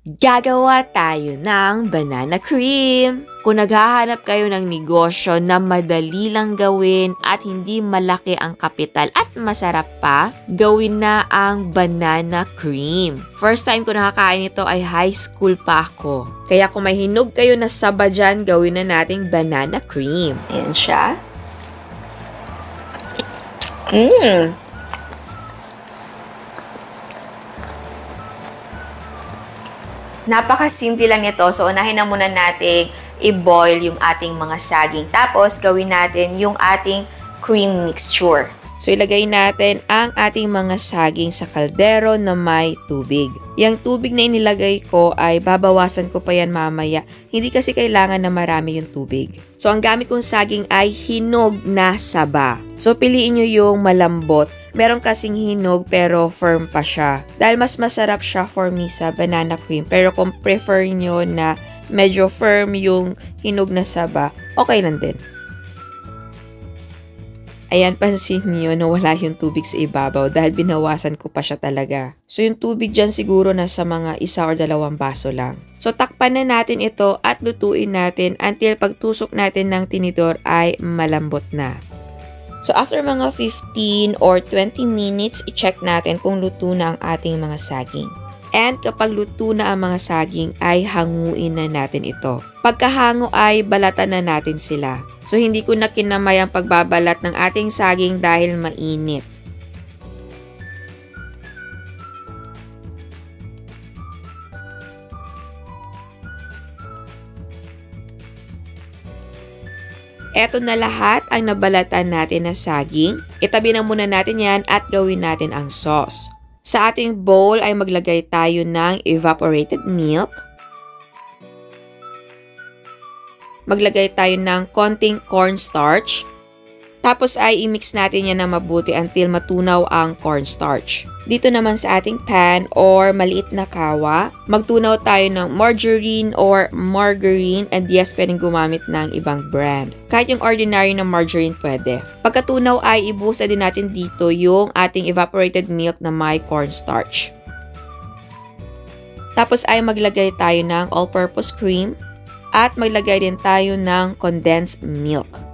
Gagawa tayo ng banana cream. Kung naghahanap kayo ng negosyo na madali lang gawin at hindi malaki ang kapital at masarap pa, gawin na ang banana cream. First time ko nakakain ito ay high school pa ako. Kaya kung may hinog kayo na saba dyan, gawin na nating banana cream. Ayan siya. Napakasimple lang nito. So, unahin na muna natin i-boil yung ating mga saging. Tapos, gawin natin yung ating cream mixture. So, ilagay natin ang ating mga saging sa kaldero na may tubig. Yung tubig na inilagay ko ay babawasan ko pa yan mamaya. Hindi kasi kailangan na marami yung tubig. So, ang gamit kong saging ay hinog na saba. So, piliin nyo yung malambot. Meron kasing hinog pero firm pa siya. Dahil mas masarap siya for me sa banana cream. Pero kung prefer nyo na medyo firm yung hinog na saba, okay lang din. Ayan, pansin niyo na wala yung tubig sa ibabaw dahil binawasan ko pa siya talaga. So yung tubig dyan siguro nasa mga 1 or 2 baso lang. So takpan na natin ito at lutuin natin until pagtusok natin ng tinidor ay malambot na. So after mga 15 or 20 minutes, i-check natin kung luto na ang ating mga saging. And kapag luto na ang mga saging ay hanguin na natin ito. Pagkahango ay balatan na natin sila. So hindi ko na kinamay ang pagbabalat ng ating saging dahil mainit. Eto na lahat ang nabalatan natin na saging. Itabi na muna natin yan at gawin natin ang sauce. Sa ating bowl ay maglagay tayo ng evaporated milk. Maglagay tayo ng konting cornstarch. Tapos ay i-mix natin yan na mabuti until matunaw ang cornstarch. Dito naman sa ating pan or maliit na kawa, magtunaw tayo ng margarine or margarine, and yes, pwedeng gumamit ng ibang brand. Kahit yung ordinary na margarine pwede. Pagkatunaw ay ibusa din natin dito yung ating evaporated milk na may cornstarch. Tapos ay maglagay tayo ng all-purpose cream at maglagay din tayo ng condensed milk.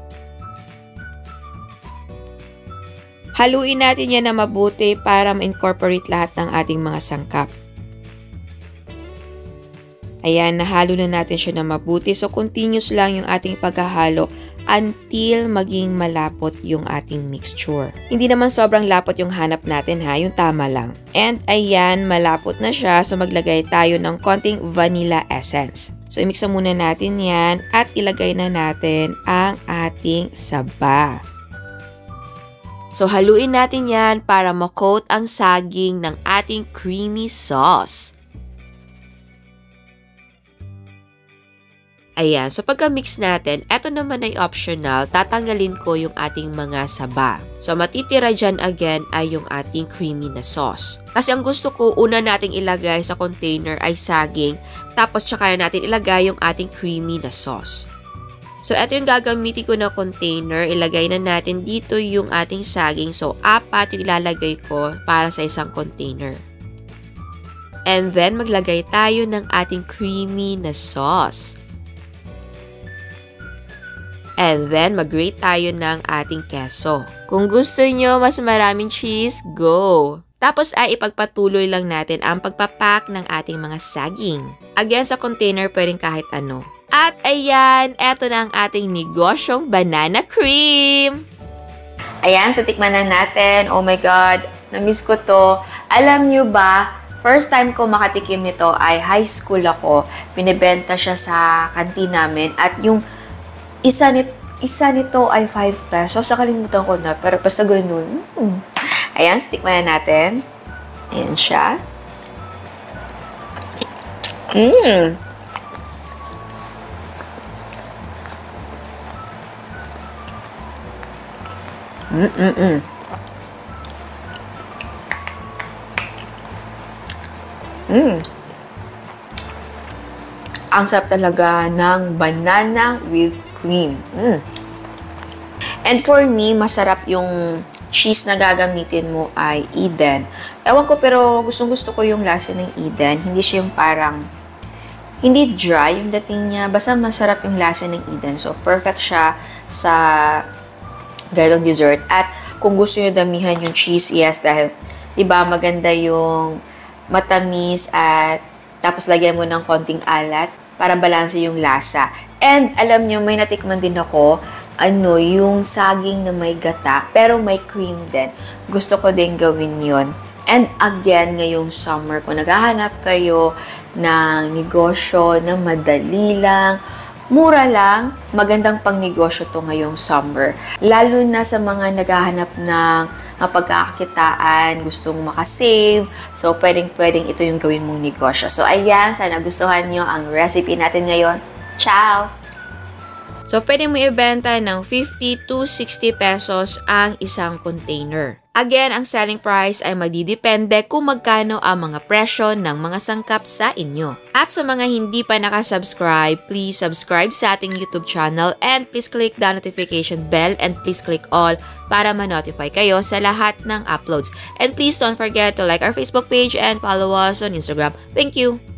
Haluin natin yan na mabuti para ma-incorporate lahat ng ating mga sangkap. Ayan, nahalo na natin siya na mabuti. So, continuous lang yung ating paghahalo until maging malapot yung ating mixture. Hindi naman sobrang lapot yung hanap natin ha, yung tama lang. And ayan, malapot na siya. So, maglagay tayo ng konting vanilla essence. So, imix na muna natin yan at ilagay na natin ang ating saba. So, haluin natin yan para ma-coat ang saging ng ating creamy sauce. Ayan, so pagka-mix natin, eto naman ay optional, tatanggalin ko yung ating mga saba. So, matitira dyan again ay yung ating creamy na sauce. Kasi ang gusto ko, una nating ilagay sa container ay saging, tapos tsaka natin ilagay yung ating creamy na sauce. So, ito yung gagamitin ko na container. Ilagay na natin dito yung ating saging. So, 4 yung ilalagay ko para sa isang container. And then, maglagay tayo ng ating creamy na sauce. And then, mag-grate tayo ng ating keso. Kung gusto nyo mas maraming cheese, go! Tapos ay ipagpatuloy lang natin ang pagpapack ng ating mga saging. Again, sa container, pwedeng kahit ano. At ayan, eto na ang ating negosyong banana cream. Ayan, so tikman na natin. Oh my God, na-miss ko to. Alam nyo ba, first time ko makatikim nito ay high school ako. Pinibenta siya sa kantin namin. At yung isa nito ay 5 pesos. Nakalimutan ko na, pero basta ganun. Ayan, so tikman na natin. Ayan siya. Ang sarap talaga ng banana with cream. And for me, masarap yung cheese na gagamitin mo ay Eden. Ewan ko, pero gustong-gusto ko yung lasa ng Eden. Hindi siya yung parang, hindi dry yung dating niya. Basta masarap yung lasa ng Eden. So, perfect siya sa ganitong dessert. At kung gusto nyo damihan yung cheese, yes, dahil, diba, maganda yung matamis at tapos lagyan mo ng konting alat para balanse yung lasa. And, alam nyo, may natikman din ako, yung saging na may gata, pero may cream din. Gusto ko din gawin yon. And again, ngayong summer, kung naghahanap kayo ng negosyo na madali lang, mura lang, magandang pang negosyo to ngayong summer. Lalo na sa mga naghahanap ng mapagkakakitaan, gustong makasave. So, pwedeng ito yung gawin mong negosyo. So, ayan, sana gustuhan nyo ang recipe natin ngayon. Ciao! So, pwede mo ibenta ng 50 to 60 pesos ang isang container. Again, ang selling price ay magdidepende kung magkano ang mga presyo ng mga sangkap sa inyo. At sa mga hindi pa nakasubscribe, please subscribe sa ating YouTube channel and please click the notification bell and please click all para ma-notify kayo sa lahat ng uploads. And please don't forget to like our Facebook page and follow us on Instagram. Thank you!